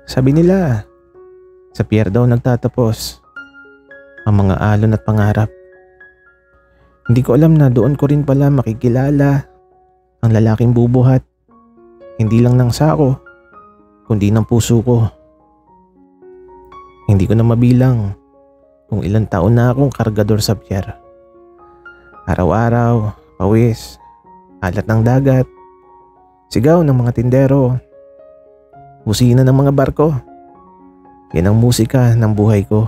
Sabi nila, sa pier daw nagtatapos ang mga alon at pangarap. Hindi ko alam na doon ko rin pala makikilala ang lalaking bubuhat, hindi lang ng sako, kundi ng puso ko. Hindi ko na mabilang kung ilang taon na akong kargador sa pier. Araw-araw, pawis, alat ng dagat, sigaw ng mga tindero, busina ng mga barko. Yan ang musika ng buhay ko.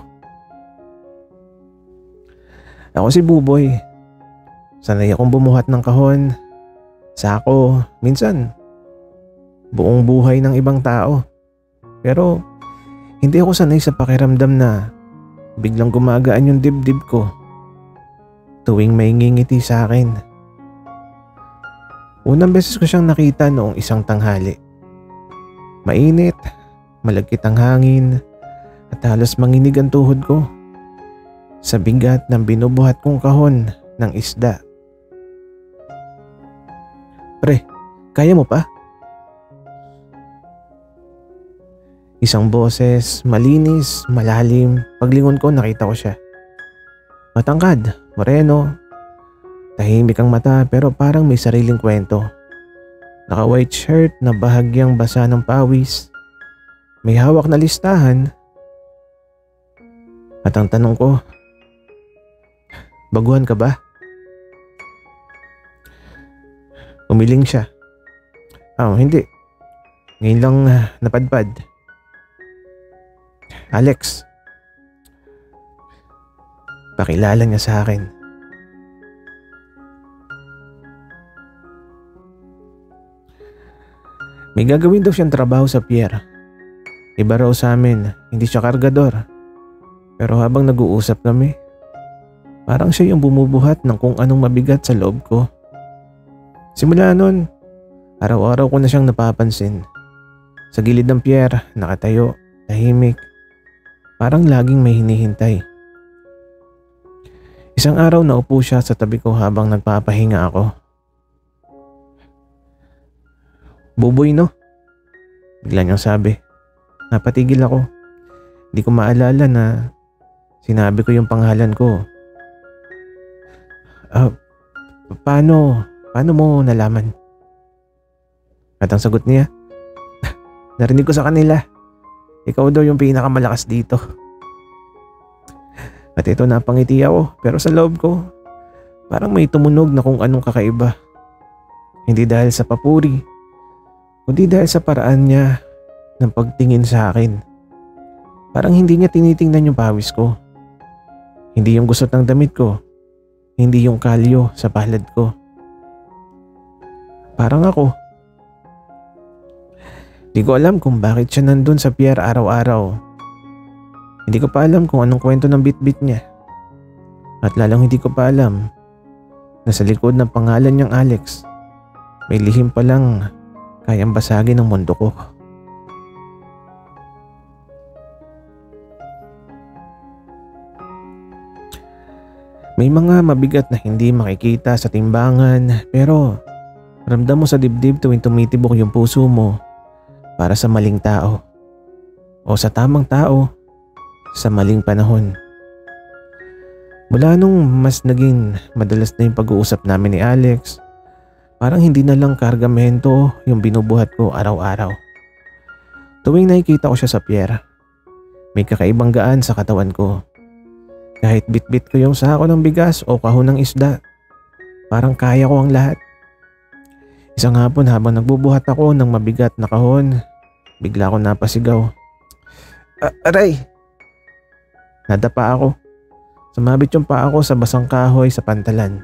Ako si Buboy. Sanay akong bumuhat ng kahon, sako, minsan buong buhay ng ibang tao. Pero hindi ako sanay sa pakiramdam na biglang gumagaan yung dibdib ko tuwing may ngingiti sa akin. Unang beses ko siyang nakita noong isang tanghali. Mainit, malagkit ang hangin at halos manginig ang tuhod ko sa bigat ng binubuhat kong kahon ng isda. Pre, kaya mo pa? Isang boses, malinis, malalim. Paglingon ko nakita ko siya. Matangkad, moreno, tahimik ang mata pero parang may sariling kwento. Naka-white shirt na bahagyang basa ng pawis. May hawak na listahan. At ang tanong ko, baguhan ka ba? Umiling siya. Hindi. Ngayon lang napadpad. Alex. Pakilala niya sa akin. May gagawin daw siyang trabaho sa pier. Iba raw sa amin, hindi siya kargador. Pero habang nag-uusap kami, parang siya yung bumubuhat ng kung anong mabigat sa loob ko. Simula nun, araw-araw ko na siyang napapansin. Sa gilid ng pier, nakatayo, tahimik. Parang laging may hinihintay. Isang araw naupo siya sa tabi ko habang nagpapahinga ako. Buboy no? Bigla niyang sabi. Napatigil ako. Hindi ko maalala na sinabi ko yung pangalan ko. Paano mo nalaman? At ang sagot niya, narinig ko sa kanila. Ikaw daw yung pinakamalakas dito. At ito napangiti ako pero sa loob ko parang may tumunog na kung anong kakaiba. Hindi dahil sa papuri, kundi dahil sa paraan niya ng pagtingin sa akin. Parang hindi niya tinitingnan yung pawis ko. Hindi yung gusot ng damit ko. Hindi yung kalyo sa palad ko. Parang ako. Di ko alam kung bakit siya nandun sa pier araw-araw. Hindi ko pa alam kung anong kwento ng bit-bit niya. At lalong hindi ko pa alam na sa likod ng pangalan niyang Alex, may lihim palang kayang basagin ang mundo ko. May mga mabigat na hindi makikita sa timbangan pero ramdam mo sa dibdib tuwing tumitibok yung puso mo para sa maling tao o sa tamang tao sa maling panahon. Mula nung mas naging madalas na yung pag-uusap namin ni Alex, parang hindi na lang kargamento yung binubuhat ko araw-araw. Tuwing nakikita ko siya sa pier, may kakaibang gaan sa katawan ko. Kahit bit-bit ko yung sako ng bigas o kahon ng isda, parang kaya ko ang lahat. Isang hapon habang nagbubuhat ako ng mabigat na kahon, bigla ko napasigaw. Aray! Nadapa ako. Sumabit yung paa ko sa basang kahoy sa pantalan.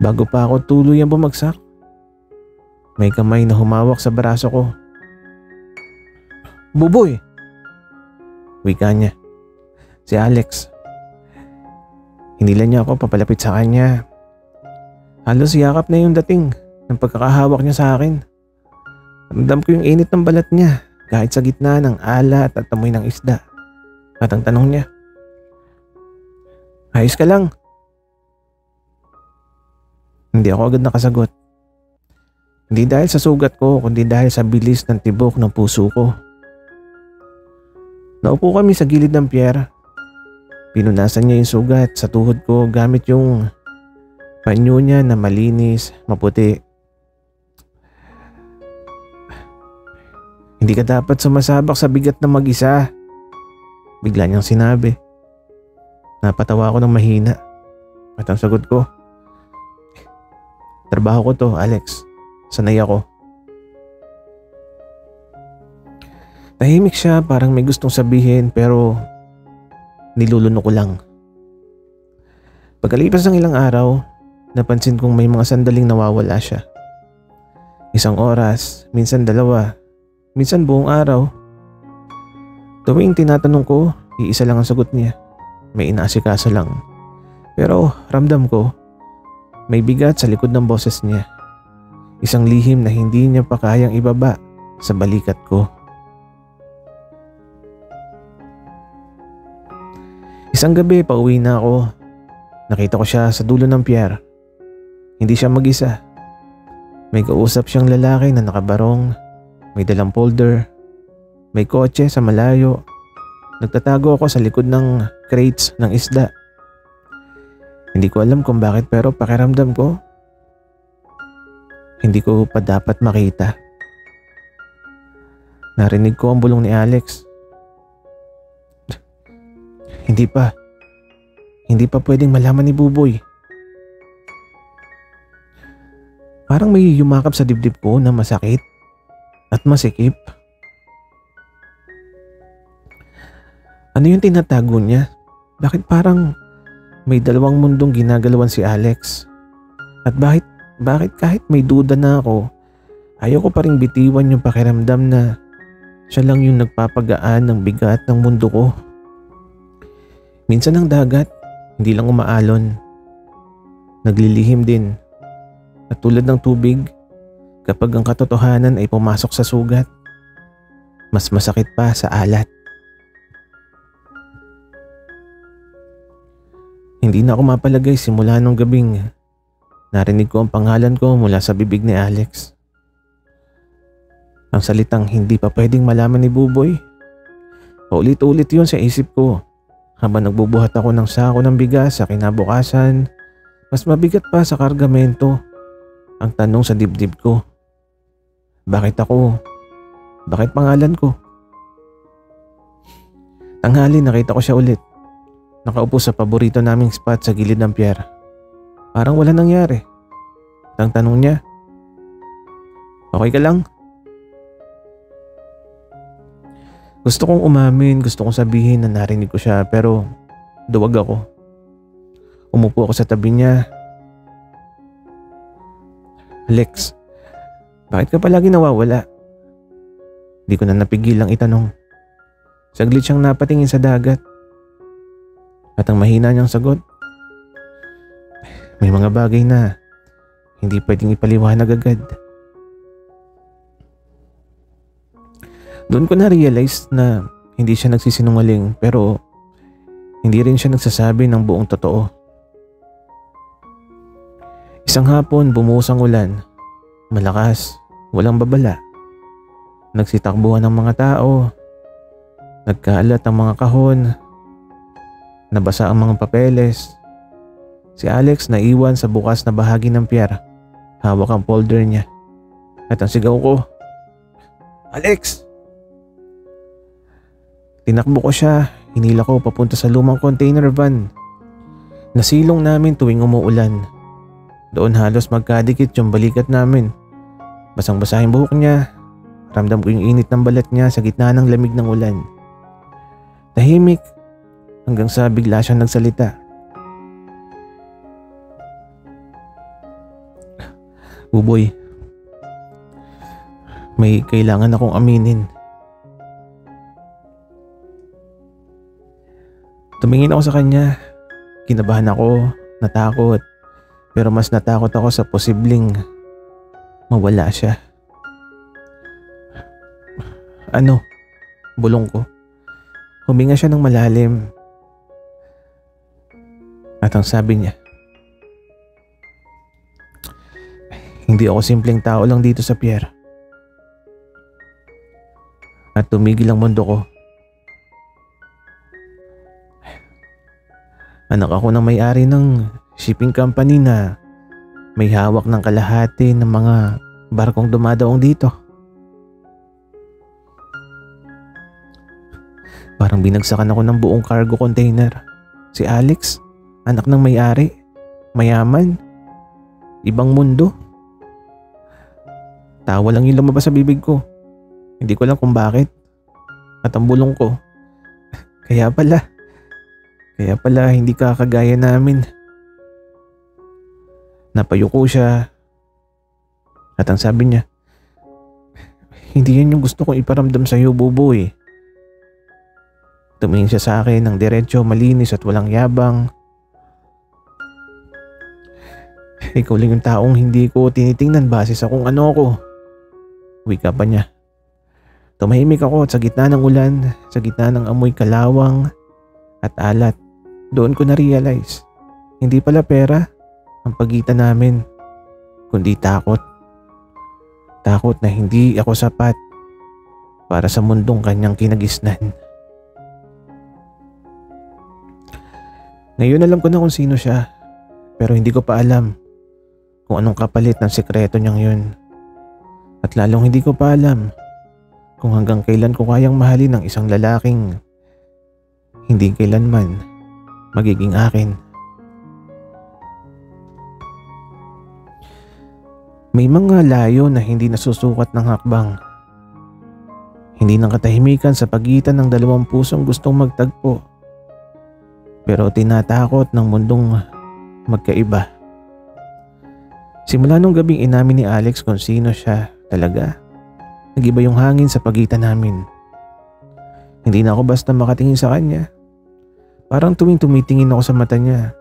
Bago pa ako tuluyang bumagsak, may kamay na humawak sa braso ko. Buboy! Wika niya. Si Alex. Hinila niya ako papalapit sa kanya. Halos yakap na yung dating ng pagkakahawak niya sa akin. Ramdam ko yung init ng balat niya kahit sa gitna ng alat at amoy ng isda. At ang tanong niya, ayos ka lang? Hindi ako agad nakasagot. Hindi dahil sa sugat ko, kundi dahil sa bilis ng tibok ng puso ko. Naupo kami sa gilid ng pier. Pinunasan niya yung sugat sa tuhod ko gamit yung panyo niya na malinis, maputi. Hindi ka dapat sumasabak sa bigat na mag-isa. Bigla niyang sinabi. Napatawa ako ng mahina. At ang sagot ko, trabaho ko to, Alex. Sanay ako. Tahimik siya, parang may gustong sabihin pero niluluno ko lang. Pagkalipas ng ilang araw, napansin kong may mga sandaling nawawala siya. Isang oras, minsan dalawa, minsan buong araw. Tuwing tinatanong ko, iisa lang ang sagot niya. May inaasikaso lang. Pero ramdam ko, may bigat sa likod ng boses niya. Isang lihim na hindi niya pa kayang ibaba sa balikat ko. Isang gabi pauwi na ako. Nakita ko siya sa dulo ng pier. Hindi siya mag-isa. May kausap siyang lalaki na nakabarong, may dalang folder, may kotse sa malayo. Nagtatago ako sa likod ng crates ng isda. Hindi ko alam kung bakit pero pakiramdam ko, hindi ko pa dapat makita. Narinig ko ang bulong ni Alex. Hindi pa pwedeng malaman ni Buboy. Parang may yumakap sa dibdib ko na masakit at masikip. Ano yung tinatago niya? Bakit parang may dalawang mundong ginagalawan si Alex? At bakit kahit may duda na ako, ayaw ko pa rin bitiwan yung pakiramdam na siya lang yung nagpapagaan ng bigat ng mundo ko. Minsan ang dagat, hindi lang umaalon. Naglilihim din. At tulad ng tubig, kapag ang katotohanan ay pumasok sa sugat, mas masakit pa sa alat. Hindi na ako mapalagay simula nung gabing narinig ko ang pangalan ko mula sa bibig ni Alex. Ang salitang hindi pa pwedeng malaman ni Buboy. Paulit-ulit yun sa isip ko habang nagbubuhat ako ng sako ng bigas sa kinabukasan. Mas mabigat pa sa kargamento ang tanong sa dibdib ko. Bakit ako? Bakit pangalan ko? Tanghali nakita ko siya ulit. Nakaupo sa paborito naming spot sa gilid ng pier. Parang wala nangyari. Ang tanong niya, okay ka lang? Gusto kong umamin, gusto kong sabihin na narinig ko siya pero duwag ako. Umupo ako sa tabi niya. Alex, bakit ka palagi nawawala? Di ko na napigilang itanong. Saglit siyang napatingin sa dagat. At ang mahina niyang sagot, may mga bagay na hindi pwedeng ipaliwanag agad. Doon ko na-realize na hindi siya nagsisinungaling pero hindi rin siya nagsasabi ng buong totoo. Isang hapon bumuhos ang ulan. Malakas, walang babala. Nagsitakbuhan ng mga tao. Nagkaalat ang mga kahon. Nabasa ang mga papeles. Si Alex naiwan sa bukas na bahagi ng pier. Hawak ang folder niya. At ang sigaw ko, Alex! Tinakbo ko siya. Hinila ko papunta sa lumang container van. Nasilong namin tuwing umuulan. Doon halos magkadikit yung balikat namin. Basang-basa yung buhok niya. Ramdam ko yung init ng balat niya sa gitna ng lamig ng ulan. Tahimik hanggang sa bigla siyang nagsalita. Buboy, may kailangan akong aminin. Tumingin ako sa kanya. Kinabahan ako, natakot. Pero mas natakot ako sa posibleng mawala siya. Ano? Bulong ko. Huminga siya ng malalim. At ang sabi niya, Hindi ako simpleng tao lang dito sa pier. At tumigil ang mundo ko. Anak ako ng may-ari ng shipping company na may hawak ng kalahati ng mga barkong dumadaong dito. Parang binagsakan ako ng buong cargo container. Si Alex, anak ng may-ari, mayaman, ibang mundo. Tawa lang yung lumabas sa bibig ko. Hindi ko alam kung bakit. At ang bulong ko, kaya pala hindi kakagaya namin. Napayuko siya at ang sabi niya, hindi yan yung gusto kong iparamdam sa iyo, Buboy. Tumingin siya sa akin ng diretso, malinis at walang yabang. Ikaw lang yung taong hindi ko tinitingnan base sa kung ano ako. Wika pa niya. Tumahimik ako at sa gitna ng ulan, sa gitna ng amoy kalawang at alat, doon ko na-realize, hindi pala pera ang pagitan namin, kundi takot. Takot na hindi ako sapat para sa mundong kanyang kinagisnan. Ngayon alam ko na kung sino siya, pero hindi ko pa alam kung anong kapalit ng sekreto niyang yun. At lalong hindi ko pa alam kung hanggang kailan ko kayang mahalin ng isang lalaking hindi kailanman magiging akin. May mga layo na hindi nasusukat ng hakbang. Hindi ng katahimikan sa pagitan ng dalawang pusong gustong magtagpo. Pero tinatakot ng mundong magkaiba. Simula nung gabing inamin ni Alex kung sino siya talaga, nag-iba yung hangin sa pagitan namin. Hindi na ako basta makatingin sa kanya. Parang tuwing tumitingin ako sa mata niya,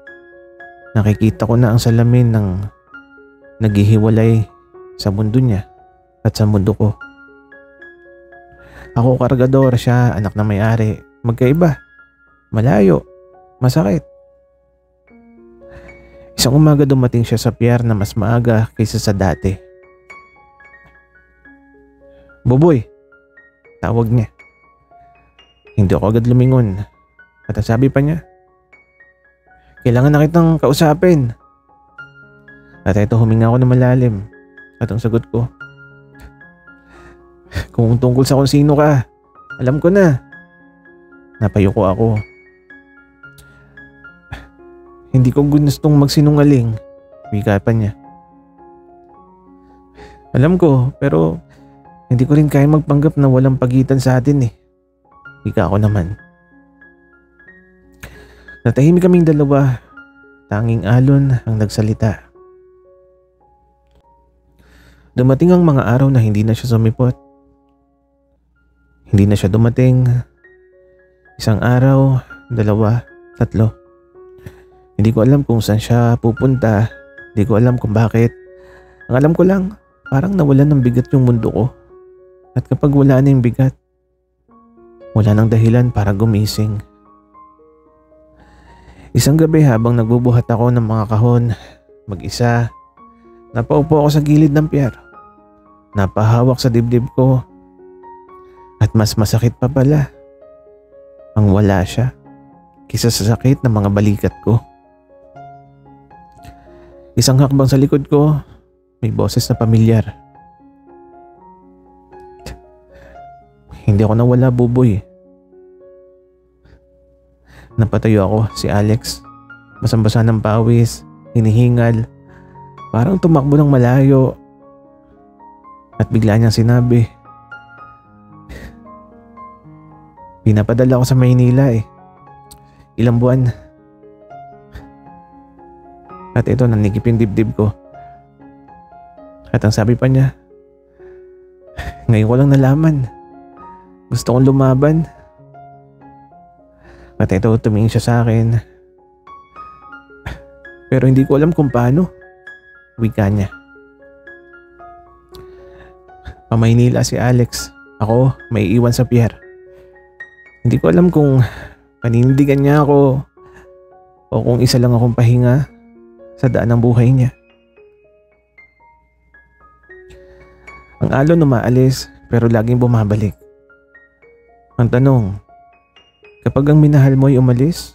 nakikita ko na ang salamin ng naghihiwalay sa mundo niya at sa mundo ko. Ako kargador, siya anak na may-ari. Magkaiba, malayo, masakit. Isang umaga dumating siya sa pier na mas maaga kaysa sa dati. Buboy, tawag niya. Hindi ako agad lumingon at ang sabi pa niya, kailangan na kitang kausapin. At ito huminga ako na malalim at ang sagot ko, kung tungkol sa kung sino ka, alam ko na. Napayuko ako. Hindi ko gustong magsinungaling, wika pa niya. Alam ko, pero hindi ko rin kaya magpanggap na walang pagitan sa atin eh. Wika ako naman. Natahimik kaming dalawa, tanging alon ang nagsalita. Dumating ang mga araw na hindi na siya sumipot. Hindi na siya dumating. Isang araw, dalawa, tatlo. Hindi ko alam kung saan siya pupunta. Hindi ko alam kung bakit. Ang alam ko lang, parang nawalan ng bigat yung mundo ko. At kapag wala na yung bigat, wala nang dahilan para gumising. Isang gabi habang nagbubuhat ako ng mga kahon, mag-isa, napaupo ako sa gilid ng pier. Napahawak sa dibdib ko. At mas masakit pa pala ang wala siya kaysa sa sakit ng mga balikat ko. Isang hakbang sa likod ko, may boses na pamilyar. Hindi ako nawala, Buboy. Napatayo ako, si Alex. Basang-basa ng pawis, hinihingal, parang tumakbo ng malayo. At bigla niyang sinabi, pinapadala ko sa Maynila eh. Ilang buwan. At ito, nanikip yung dibdib ko. At ang sabi pa niya, ngayon ko lang nalaman. Gusto kong lumaban. At ito, tumingin siya sa akin. Pero hindi ko alam kung paano. Wika niya. Pamaynila si Alex. Ako, may iwan sa pier. Hindi ko alam kung panindigan niya ako o kung isa lang akong pahinga sa daan ng buhay niya. Ang alon umaalis pero laging bumabalik. Ang tanong, kapag ang minahal mo ay umalis,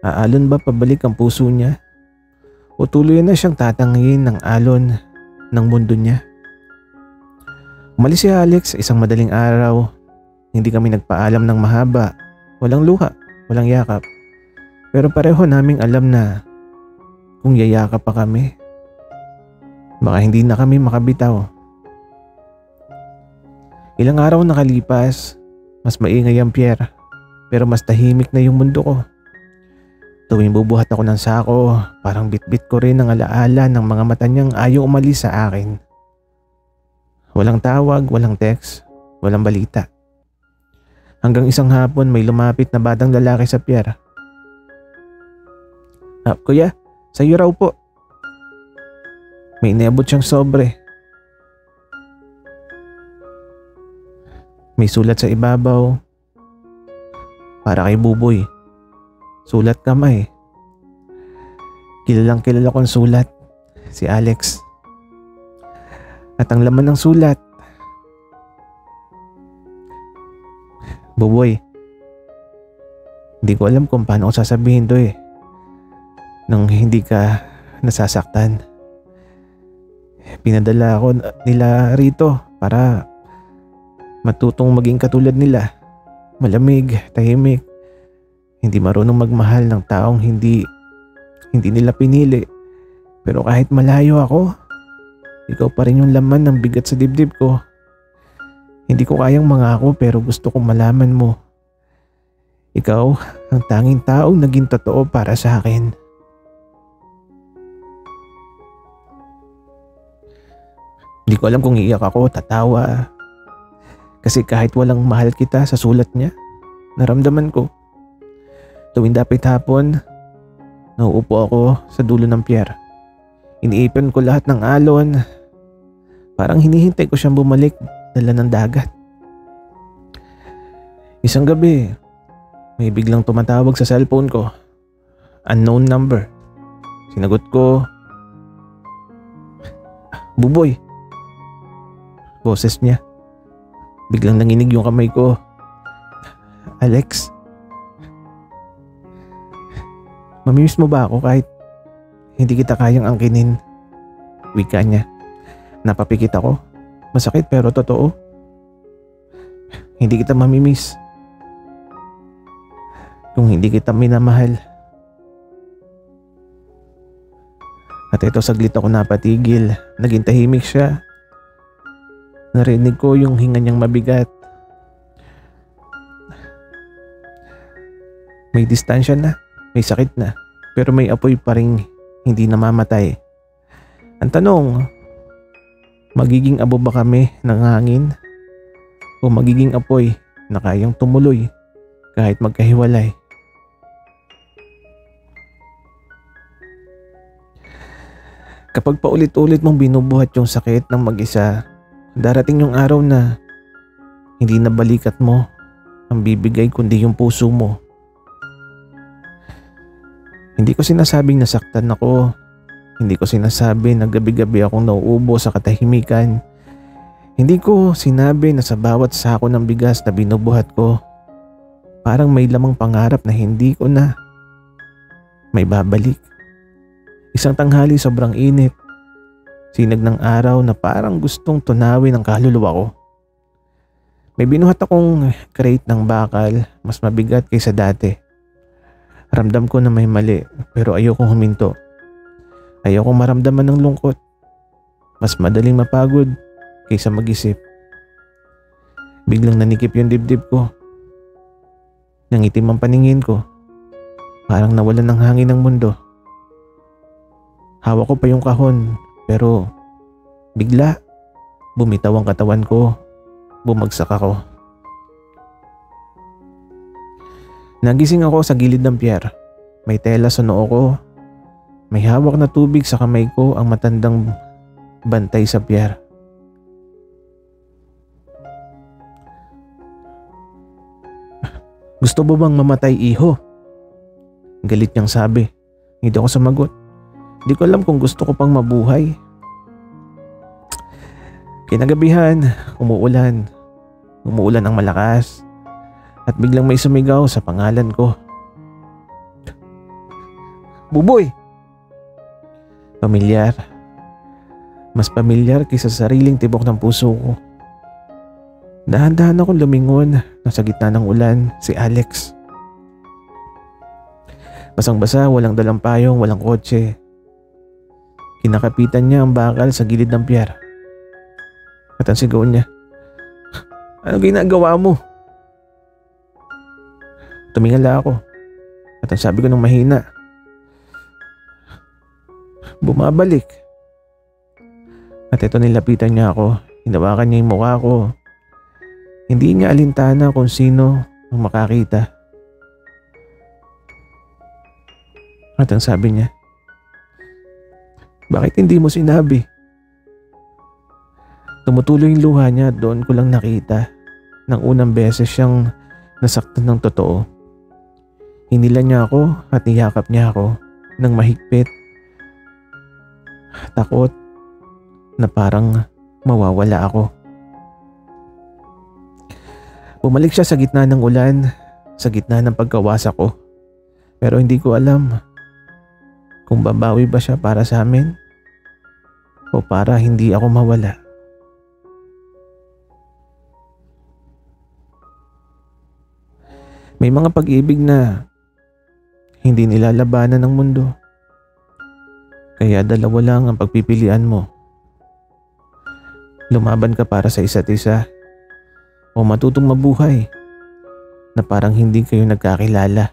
aalon ba pabalik ang puso niya? O tuloy na siyang tatangin ng alon ng mundo niya? Umalis si Alex isang madaling araw. Hindi kami nagpaalam ng mahaba. Walang luha, walang yakap. Pero pareho naming alam na kung yayakap pa kami, baka hindi na kami makabitaw. Ilang araw nakalipas, mas maingay ang Pierre, pero mas tahimik na yung mundo ko. Tuwing bubuhat ako ng sako, parang bitbit ko rin ang alaala ng mga mata niyang ayaw umalis sa akin. Walang tawag, walang text, walang balita. Hanggang isang hapon may lumapit na batang lalaki sa Pierre. Kuya, sa'yo raw po. May inabot siyang sobre. May sulat sa ibabaw. Para kay Buboy. Sulat kamay. Kilalang kilala kong sulat. Si Alex. At ang laman ng sulat, Buboy, hindi ko alam kung paano ko sasabihin to nang hindi ka nasasaktan. Pinadala ako nila rito para matutong maging katulad nila. Malamig, tahimik, hindi marunong magmahal ng taong hindi nila pinili. Pero kahit malayo ako, ikaw pa rin yung laman ng bigat sa dibdib ko. Hindi ko kayang mangako pero gusto kong malaman mo. Ikaw ang tanging taong naging totoo para sa akin. Hindi ko alam kung iiyak ako, tatawa. Kasi kahit walang mahal kita sa sulat niya, naramdaman ko. Tuwing dapit hapon, nauupo ako sa dulo ng Pierre. Iniipon ko lahat ng alon. Parang hinihintay ko siyang bumalik dala ng dagat. Isang gabi, may biglang tumatawag sa cellphone ko. Unknown number. Sinagot ko, Buboy. Boses niya. Biglang nanginig yung kamay ko. Alex. Mamimiss mo ba ako kahit hindi kita kayang angkinin? Wika niya. Napapikit ako. Masakit pero totoo. Hindi kita mamimiss kung hindi kita minamahal. At ito saglit ako napatigil. Naging tahimik siya. Narinig ko yung hinga niyang mabigat. May distansya na, may sakit na, pero may apoy pa rin hindi namamatay. Ang tanong, magiging abo ba kami ng hangin? O magiging apoy na kayang tumuloy kahit magkahiwalay? Kapag paulit-ulit mong binubuhat yung sakit ng mag-isa, darating yung araw na hindi na balikat mo ang bibigay kundi yung puso mo. Hindi ko sinasabing nasaktan ako. Hindi ko sinasabi na gabi-gabi akong nauubo sa katahimikan. Hindi ko sinabi na sa bawat sako ng bigas na binubuhat ko, parang may lamang pangarap na hindi ko na may babalik. Isang tanghali sobrang init. Sinag ng araw na parang gustong tunawin ang kaluluwa ko. May binuhat akong crate ng bakal, mas mabigat kaysa dati. Ramdam ko na may mali pero ayokong huminto. Ayokong maramdaman ng lungkot. Mas madaling mapagod kaysa mag-isip. Biglang nanikip yung dibdib ko. Nangitim ang paningin ko. Parang nawalan ng hangin ng mundo. Hawak ko pa yung kahon pero bigla bumitaw ang katawan ko. Bumagsak ako. Nagising ako sa gilid ng Pierre. May tela sa noo ko. May hawak na tubig sa kamay ko ang matandang bantay sa Pierre. Gusto mo bang mamatay, iho? Galit niyang sabi. Hindi ako sumagot. Hindi ko alam kung gusto ko pang mabuhay. Kinagabihan, umuulan. Umuulan ng malakas at biglang may sumigaw sa pangalan ko. Buboy! Pamilyar. Mas pamilyar kaysa sa sariling tibok ng puso ko. Dahan-dahan akong lumingon. Nasa gitna ng ulan, si Alex. Basang-basa, walang dalang payong, walang kotse. Kinakapitan niya ang bakal sa gilid ng pier. At ang sigaw niya, "Ano ginagawa mo?" Tumingala ako. At ang sabi ko ng mahina, "Bumabalik." At ito nilapitan niya ako. Hinawakan niya yung mukha ko. Hindi niya alintana kung sino ang makakita. At ang sabi niya, "Bakit hindi mo sinabi?" Tumutuloy yung luha niya at doon ko lang nakita nang unang beses siyang nasaktan ng totoo. Hinila niya ako at niyakap niya ako ng mahigpit. Takot na parang mawawala ako. Bumalik siya sa gitna ng ulan, sa gitna ng pagkawasak ko. Pero hindi ko alam kung babawi ba siya para sa amin o para hindi ako mawala. May mga pag-ibig na hindi nilalabanan ng mundo. Kaya dalawa lang ang pagpipilian mo. Lumaban ka para sa isa't isa o matutong mabuhay na parang hindi kayo nagkakilala.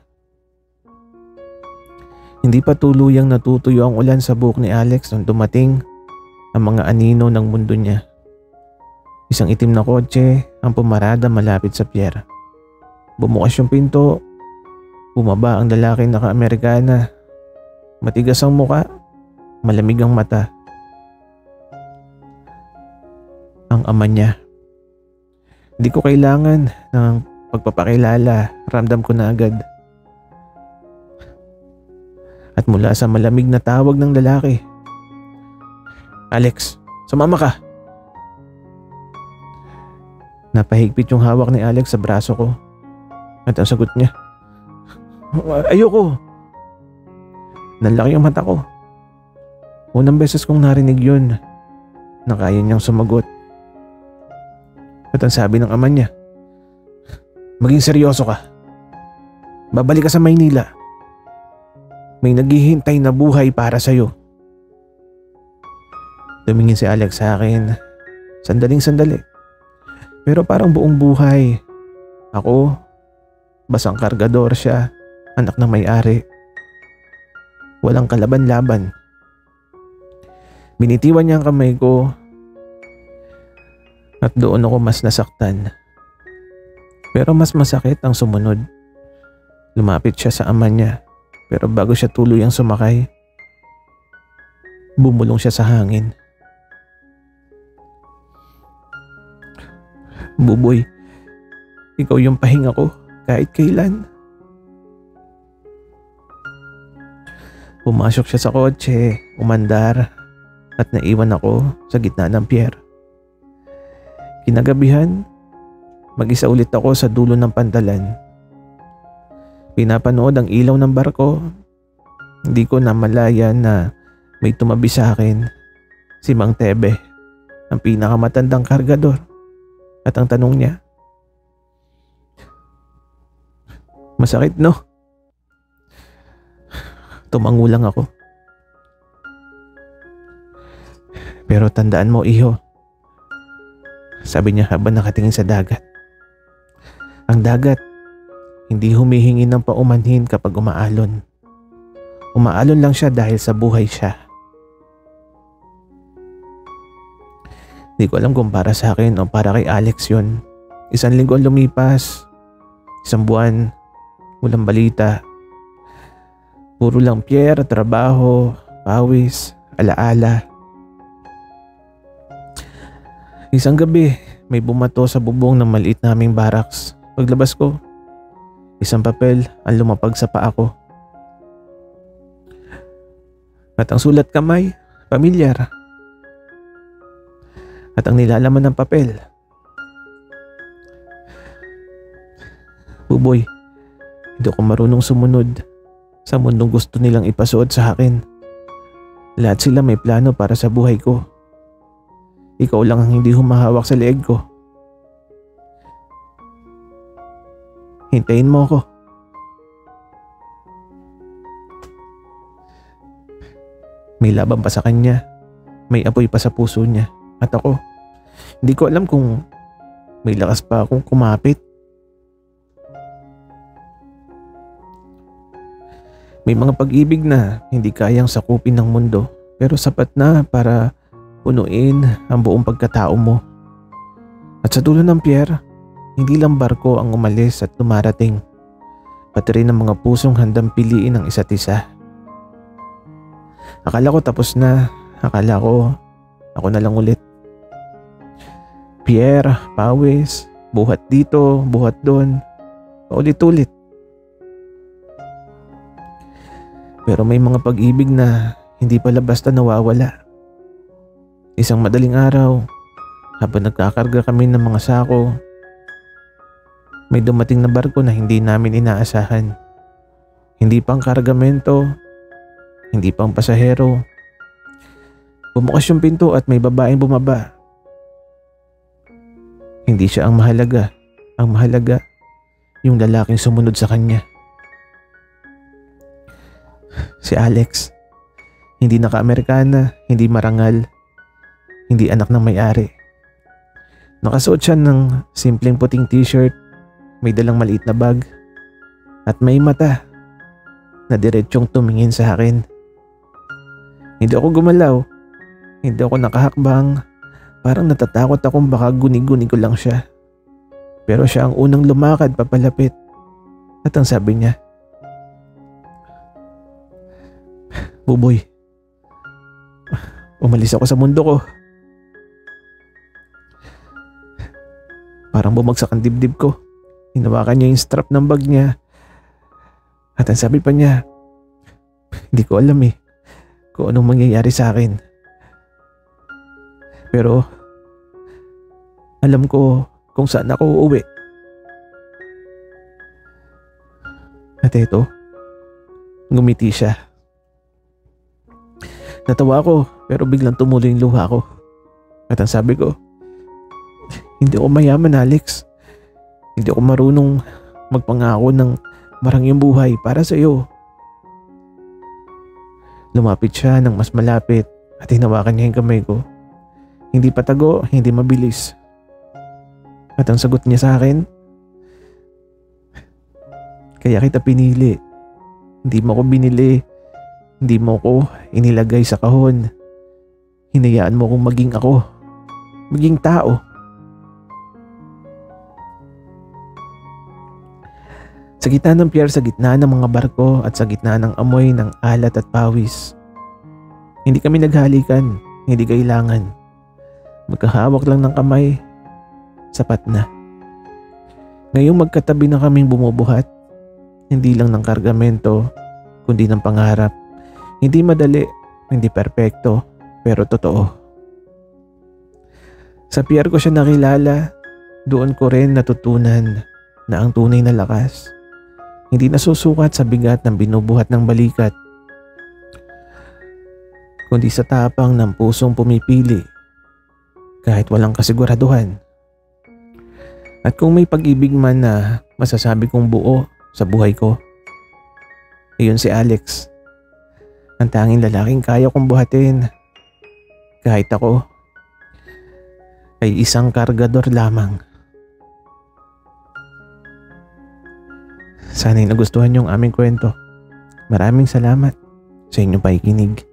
Hindi pa tuluyang natutuyo ang ulan sa buhok ni Alex nung dumating ang mga anino ng mundo niya. Isang itim na kotse ang pumarada malapit sa pier. Bumukas yung pinto. Bumaba ang lalaking naka-Amerikana. Matigas ang muka, malamig ang mata. Ang ama niya. Hindi ko kailangan ng pagpapakilala, ramdam ko na agad. At mula sa malamig na tawag ng lalaki, "Alex, sumama ka." Napahigpit yung hawak ni Alex sa braso ko. At ang sagot niya, "Ayoko." Nalaki ang mata ko. Unang beses kong narinig yun na kaya niyang sumagot. At ang sabi ng ama niya, "Maging seryoso ka. Babalik ka sa Maynila. May naghihintay na buhay para sa'yo." Tumingin si Alex sa akin. Sandaling-sandali. Pero parang buong buhay. Ako, basang kargador siya, anak ng may-ari. Walang kalaban-laban. Binitiwan niya ang kamay ko at doon ako mas nasaktan. Pero mas masakit ang sumunod. Lumapit siya sa ama niya, pero bago siya tuluyang sumakay, bumulong siya sa hangin. "Buboy, ikaw yung pahinga ko kahit kailan." Pumasok siya sa kotse, umandar at naiwan ako sa gitna ng pier. Kinagabihan, mag-isa ulit ako sa dulo ng pantalan. Pinapanood ang ilaw ng barko. Hindi ko namalayan na may tumabi sa akin, si Mang Tebe, ang pinakamatandang kargador. At ang tanong niya, "Masakit, no?" Tumango lang ako. "Pero tandaan mo, iho," sabi niya habang nakatingin sa dagat. "Ang dagat, hindi humihingi ng paumanhin kapag umaalon. Umaalon lang siya dahil sa buhay siya." Di ko alam kung para sa akin o para kay Alex yun. 1 linggo ang lumipas. 1 buwan, walang balita. Puro lang pier, trabaho, pawis, alaala. Isang gabi, may bumato sa bubong ng maliit naming barracks. Paglabas ko, isang papel ang lumapag sa paa ko. At ang sulat kamay, pamilyar. at ang nilalaman ng papel. Buboy, hindi ako marunong sumunod sa mundong gusto nilang ipasuot sa akin. Lahat sila may plano para sa buhay ko. Ikaw lang ang hindi humahawak sa leeg ko. Hintayin mo ako. May laban pa sa kanya. May apoy pa sa puso niya. At ako, hindi ko alam kung may lakas pa akong kumapit. May mga pag-ibig na hindi kayang sakupin ng mundo, pero sapat na para punuin ang buong pagkatao mo. At sa dulo ng pier, hindi lang barko ang umalis at dumarating, pati rin ang mga pusong handang piliin ang isa't isa. Akala ko tapos na, akala ko ako na lang ulit. Pier, pawis, buhat dito, buhat doon, paulit-ulit. Pero may mga pag-ibig na hindi pala basta nawawala. Isang madaling araw, habang nagkakarga kami ng mga sako, may dumating na barko na hindi namin inaasahan. Hindi pang kargamento, hindi pang pasahero. Bumukas yung pinto at may babaeng bumaba. Hindi siya ang mahalaga. Ang mahalaga, yung lalaking sumunod sa kanya. Si Alex. Hindi naka-Amerikana, hindi marangal, hindi anak ng may-ari. Nakasuot siya ng simpleng puting t-shirt, may dalang maliit na bag, at may mata na diretsyong tumingin sa akin. Hindi ako gumalaw, hindi ako nakahakbang, parang natatakot akong baka guni-guni ko lang siya. Pero siya ang unang lumakad papalapit at ang sabi niya, "Buboy, umalis ako sa mundo ko." Parang bumagsak ang dibdib ko. Hinawakan niya yung strap ng bag niya. At ang sabi pa niya, "Hindi ko alam kung anong mangyayari sa akin. Pero alam ko kung saan ako uuwi." At eto, ngumiti siya. Natawa ako pero biglang tumuloy yung luha ko. At ang sabi ko, "Hindi ako mayaman, Alex. Hindi ako marunong magpangako ng marangyang buhay para sa iyo." Lumapit siya ng mas malapit at hinawakan niya yung kamay ko. Hindi patago, hindi mabilis. At ang sagot niya sa akin, "Kaya kita pinili. Hindi mo ko binili. Hindi mo ko inilagay sa kahon. Hinayaan mo kong maging ako. Maging tao." Sa gitna ng pier, sa gitna ng mga barko at sa gitna ng amoy ng alat at pawis, hindi kami naghalikan, hindi kailangan. Magkahawak lang ng kamay, sapat na. Ngayong magkatabi na kaming bumubuhat, hindi lang ng kargamento, kundi ng pangarap. Hindi madali, hindi perpekto, pero totoo. Sa pier ko siya nakilala, doon ko rin natutunan na ang tunay na lakas hindi nasusukat sa bigat ng binubuhat ng balikat, kundi sa tapang ng pusong pumipili kahit walang kasiguraduhan. At kung may pag-ibig man na masasabi kong buo sa buhay ko, iyon si Alex. Ang tanging lalaking kaya kong buhatin kahit ako ay isang kargador lamang. Sana'y nagustuhan niyo ang aming kwento. Maraming salamat sa inyong pakikinig.